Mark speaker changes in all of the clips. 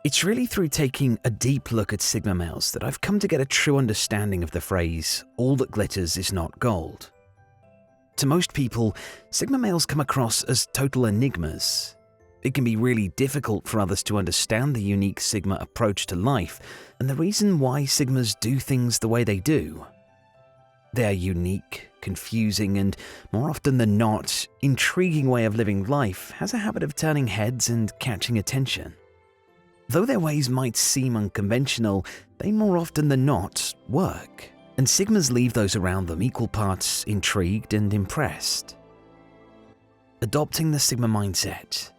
Speaker 1: It's really through taking a deep look at Sigma males that I've come to get a true understanding of the phrase, "all that glitters is not gold." To most people, Sigma males come across as total enigmas. It can be really difficult for others to understand the unique Sigma approach to life and the reason why Sigmas do things the way they do. Their unique, confusing, and more often than not, intriguing way of living life has a habit of turning heads and catching attention. Though their ways might seem unconventional, they more often than not work, and Sigmas leave those around them equal parts intrigued and impressed. Adopting the Sigma mindset.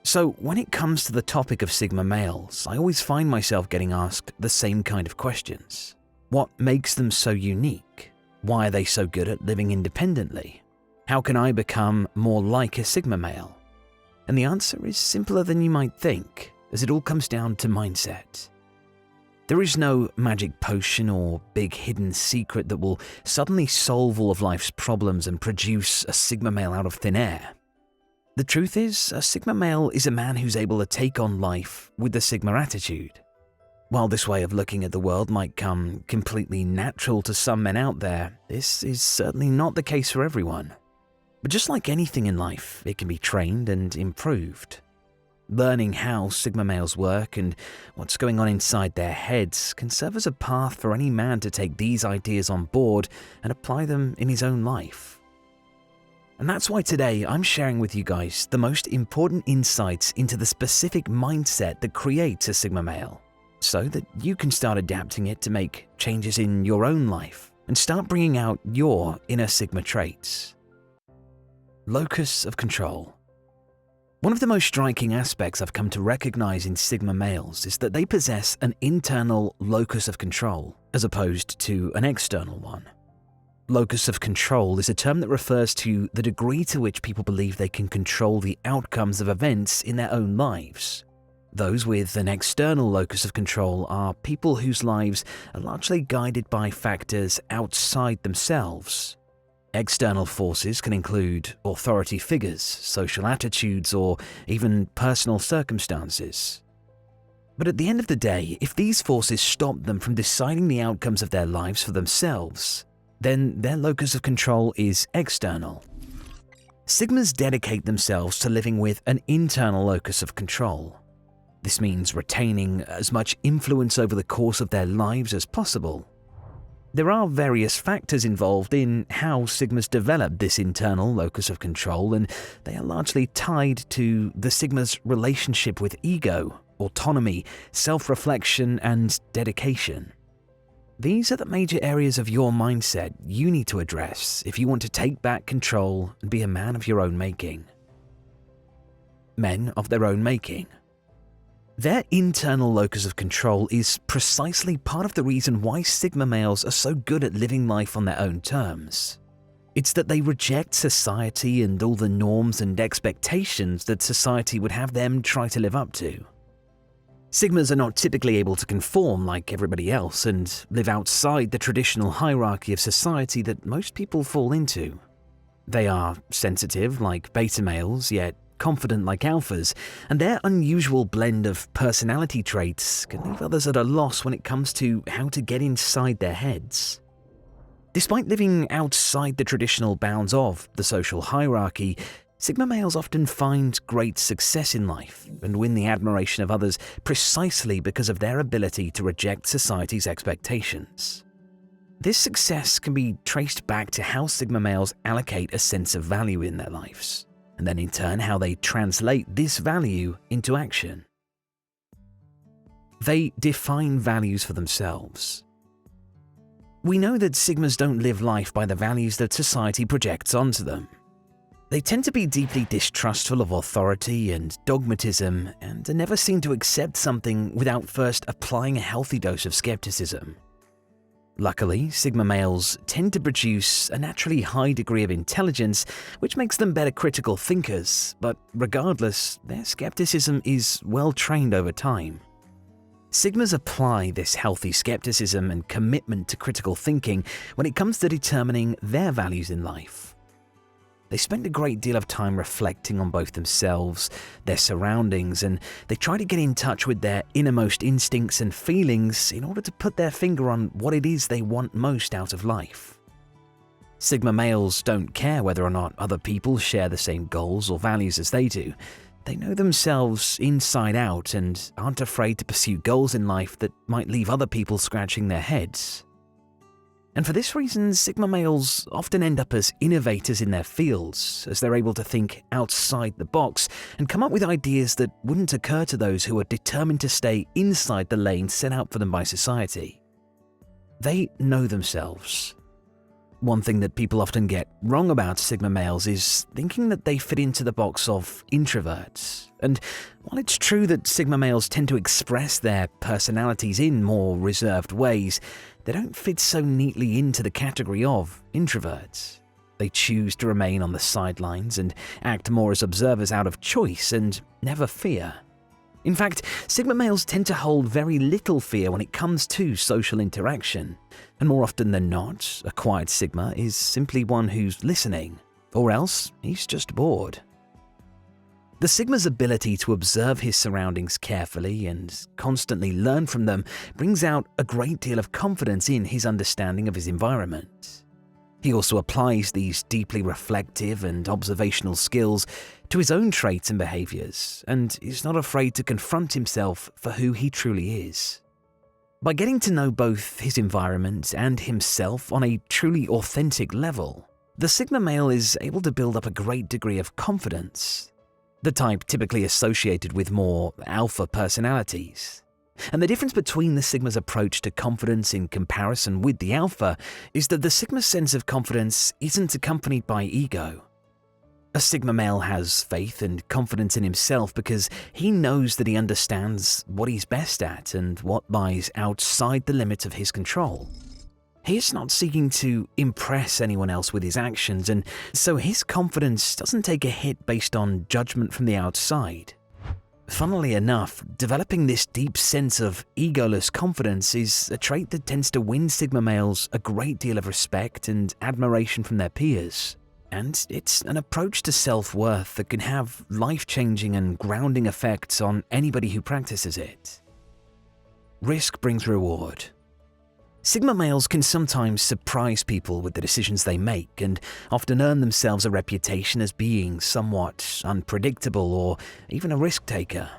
Speaker 1: So when it comes to the topic of Sigma males, I always find myself getting asked the same kind of questions. What makes them so unique? Why are they so good at living independently? How can I become more like a Sigma male? And the answer is simpler than you might think, as it all comes down to mindset. There is no magic potion or big hidden secret that will suddenly solve all of life's problems and produce a Sigma male out of thin air. The truth is, a Sigma male is a man who's able to take on life with the Sigma attitude. While this way of looking at the world might come completely natural to some men out there, this is certainly not the case for everyone. But just like anything in life, it can be trained and improved. Learning how Sigma males work and what's going on inside their heads can serve as a path for any man to take these ideas on board and apply them in his own life. And that's why today I'm sharing with you guys the most important insights into the specific mindset that creates a Sigma male, so that you can start adapting it to make changes in your own life and start bringing out your inner Sigma traits. Locus of Control. One of the most striking aspects I've come to recognize in Sigma males is that they possess an internal locus of control, as opposed to an external one. Locus of control is a term that refers to the degree to which people believe they can control the outcomes of events in their own lives. Those with an external locus of control are people whose lives are largely guided by factors outside themselves. External forces can include authority figures, social attitudes, or even personal circumstances. But at the end of the day, if these forces stop them from deciding the outcomes of their lives for themselves, then their locus of control is external. Sigmas dedicate themselves to living with an internal locus of control. This means retaining as much influence over the course of their lives as possible. There are various factors involved in how Sigmas develop this internal locus of control, and they are largely tied to the Sigma's relationship with ego, autonomy, self-reflection, and dedication. These are the major areas of your mindset you need to address if you want to take back control and be a man of your own making. Men of their own making. Their internal locus of control is precisely part of the reason why Sigma males are so good at living life on their own terms. It's that they reject society and all the norms and expectations that society would have them try to live up to. Sigmas are not typically able to conform like everybody else and live outside the traditional hierarchy of society that most people fall into. They are sensitive like beta males, yet confident like alphas, and their unusual blend of personality traits can leave others at a loss when it comes to how to get inside their heads. Despite living outside the traditional bounds of the social hierarchy, Sigma males often find great success in life and win the admiration of others precisely because of their ability to reject society's expectations. This success can be traced back to how Sigma males allocate a sense of value in their lives, and then in turn how they translate this value into action. They define values for themselves. We know that Sigmas don't live life by the values that society projects onto them. They tend to be deeply distrustful of authority and dogmatism, and are never seen to accept something without first applying a healthy dose of skepticism. Luckily, Sigma males tend to produce a naturally high degree of intelligence, which makes them better critical thinkers, but regardless, their skepticism is well trained over time. Sigmas apply this healthy skepticism and commitment to critical thinking when it comes to determining their values in life. They spend a great deal of time reflecting on both themselves, their surroundings, and they try to get in touch with their innermost instincts and feelings in order to put their finger on what it is they want most out of life. Sigma males don't care whether or not other people share the same goals or values as they do. They know themselves inside out and aren't afraid to pursue goals in life that might leave other people scratching their heads. And for this reason, Sigma males often end up as innovators in their fields, as they're able to think outside the box and come up with ideas that wouldn't occur to those who are determined to stay inside the lane set out for them by society. They know themselves. One thing that people often get wrong about Sigma males is thinking that they fit into the box of introverts. And while it's true that Sigma males tend to express their personalities in more reserved ways, they don't fit so neatly into the category of introverts. They choose to remain on the sidelines and act more as observers out of choice and never fear. In fact, Sigma males tend to hold very little fear when it comes to social interaction, and more often than not, a quiet Sigma is simply one who's listening, or else he's just bored. The Sigma's ability to observe his surroundings carefully and constantly learn from them brings out a great deal of confidence in his understanding of his environment. He also applies these deeply reflective and observational skills to his own traits and behaviors, and is not afraid to confront himself for who he truly is. By getting to know both his environment and himself on a truly authentic level, the Sigma male is able to build up a great degree of confidence, the type typically associated with more alpha personalities. And the difference between the Sigma's approach to confidence in comparison with the alpha is that the Sigma's sense of confidence isn't accompanied by ego. A Sigma male has faith and confidence in himself because he knows that he understands what he's best at and what lies outside the limits of his control. He is not seeking to impress anyone else with his actions, and so his confidence doesn't take a hit based on judgment from the outside. Funnily enough, developing this deep sense of egoless confidence is a trait that tends to win Sigma males a great deal of respect and admiration from their peers. And it's an approach to self-worth that can have life-changing and grounding effects on anybody who practices it. Risk brings reward. Sigma males can sometimes surprise people with the decisions they make and often earn themselves a reputation as being somewhat unpredictable or even a risk taker.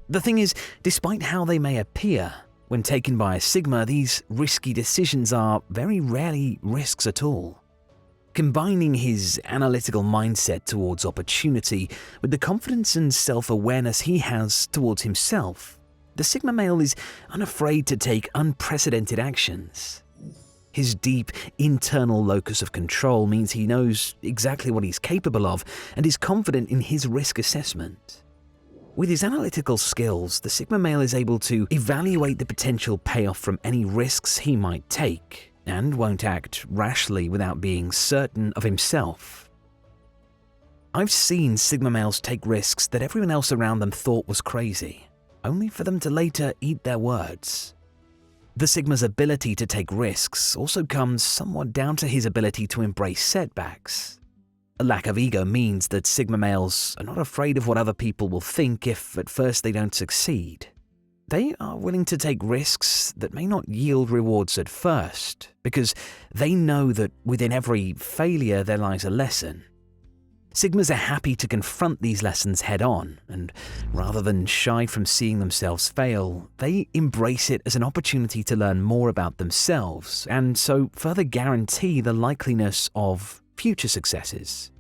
Speaker 1: The thing is, despite how they may appear, when taken by a Sigma, these risky decisions are very rarely risks at all. Combining his analytical mindset towards opportunity with the confidence and self-awareness he has towards himself, the Sigma male is unafraid to take unprecedented actions. His deep internal locus of control means he knows exactly what he's capable of and is confident in his risk assessment. With his analytical skills, the Sigma male is able to evaluate the potential payoff from any risks he might take and won't act rashly without being certain of himself. I've seen Sigma males take risks that everyone else around them thought was crazy, only for them to later eat their words. The Sigma's ability to take risks also comes somewhat down to his ability to embrace setbacks. A lack of ego means that Sigma males are not afraid of what other people will think if at first they don't succeed. They are willing to take risks that may not yield rewards at first, because they know that within every failure there lies a lesson. Sigmas are happy to confront these lessons head-on, and rather than shy from seeing themselves fail, they embrace it as an opportunity to learn more about themselves, and so further guarantee the likeliness of future successes.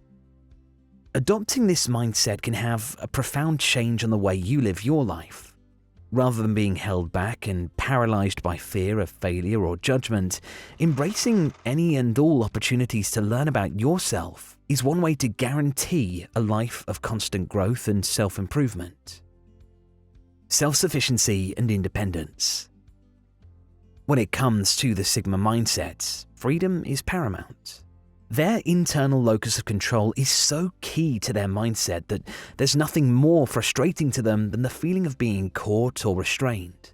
Speaker 1: Adopting this mindset can have a profound change on the way you live your life. Rather than being held back and paralyzed by fear of failure or judgment, embracing any and all opportunities to learn about yourself is one way to guarantee a life of constant growth and self-improvement. Self-sufficiency and independence. When it comes to the Sigma mindset, freedom is paramount. Their internal locus of control is so key to their mindset that there's nothing more frustrating to them than the feeling of being caught or restrained.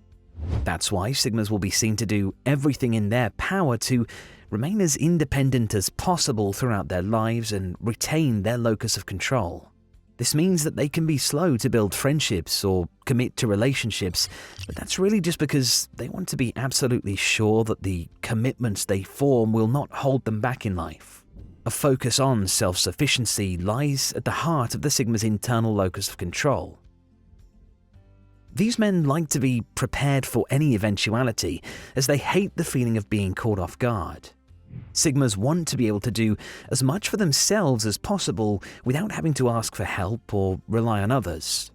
Speaker 1: That's why Sigmas will be seen to do everything in their power to remain as independent as possible throughout their lives and retain their locus of control. This means that they can be slow to build friendships or commit to relationships, but that's really just because they want to be absolutely sure that the commitments they form will not hold them back in life. A focus on self-sufficiency lies at the heart of the Sigma's internal locus of control. These men like to be prepared for any eventuality, as they hate the feeling of being caught off guard. Sigmas want to be able to do as much for themselves as possible without having to ask for help or rely on others.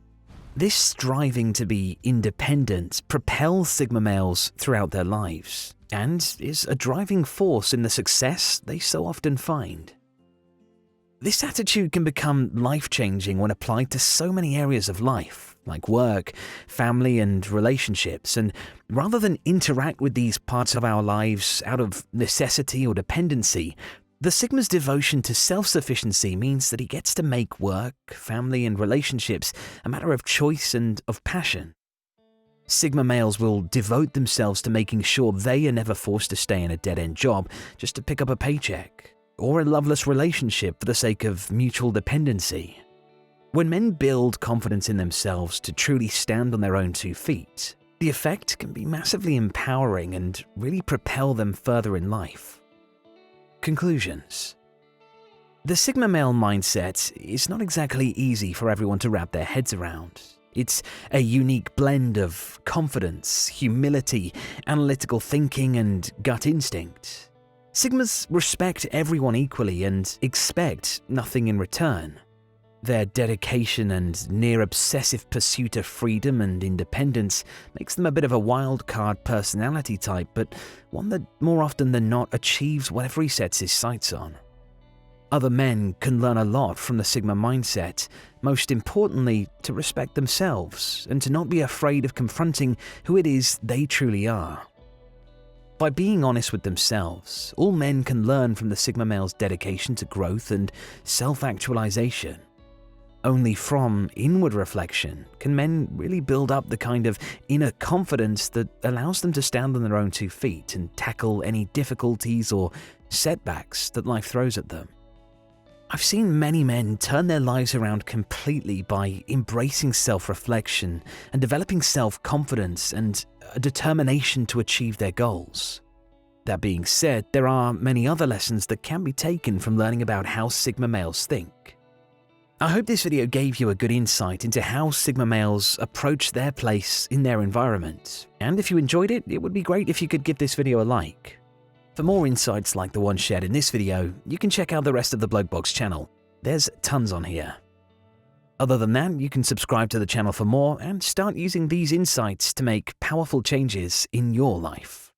Speaker 1: This striving to be independent propels Sigma males throughout their lives, and is a driving force in the success they so often find. This attitude can become life-changing when applied to so many areas of life, like work, family, and relationships, and rather than interact with these parts of our lives out of necessity or dependency, the Sigma's devotion to self-sufficiency means that he gets to make work, family, and relationships a matter of choice and of passion. Sigma males will devote themselves to making sure they are never forced to stay in a dead-end job just to pick up a paycheck, or a loveless relationship for the sake of mutual dependency. When men build confidence in themselves to truly stand on their own 2 feet, the effect can be massively empowering and really propel them further in life. Conclusions. The Sigma male mindset is not exactly easy for everyone to wrap their heads around. It's a unique blend of confidence, humility, analytical thinking, and gut instinct. Sigmas respect everyone equally and expect nothing in return. Their dedication and near-obsessive pursuit of freedom and independence makes them a bit of a wild-card personality type, but one that more often than not achieves whatever he sets his sights on. Other men can learn a lot from the Sigma mindset, most importantly to respect themselves and to not be afraid of confronting who it is they truly are. By being honest with themselves, all men can learn from the Sigma male's dedication to growth and self-actualization. Only from inward reflection can men really build up the kind of inner confidence that allows them to stand on their own 2 feet and tackle any difficulties or setbacks that life throws at them. I've seen many men turn their lives around completely by embracing self-reflection and developing self-confidence and a determination to achieve their goals. That being said, there are many other lessons that can be taken from learning about how Sigma males think. I hope this video gave you a good insight into how Sigma males approach their place in their environment, and if you enjoyed it, it would be great if you could give this video a like. For more insights like the one shared in this video, you can check out the rest of the Bloke Box channel. There's tons on here. Other than that, you can subscribe to the channel for more and start using these insights to make powerful changes in your life.